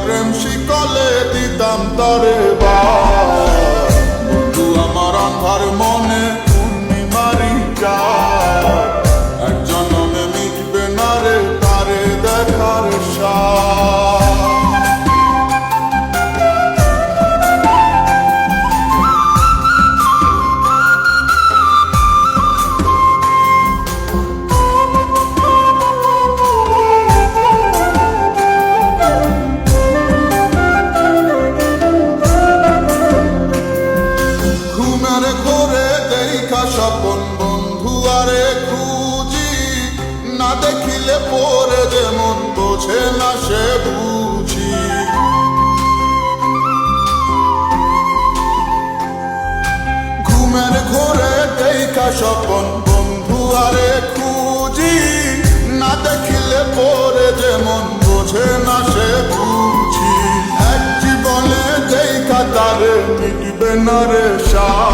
প্রেম শিকলে দিতাম তরে বন্ধু আমার আন্ধার মনে পূর্ণিমারি চাঁদ, এক জনমে মিটবে না রে তারে দেখার স্বাদ। স্বপন বন্ধু আরে খুঁজি, না দেখিলে পরে যেমন বোঝে না সে বুঝি। ঘুমের ঘোরে দেখা স্বপন বন্ধু আরে খুঁজি, না দেখিলে পরে যেমন বোঝে না সে বুঝি। এক জীবনে দেখা তারে মিটবে না রে স্বাদ।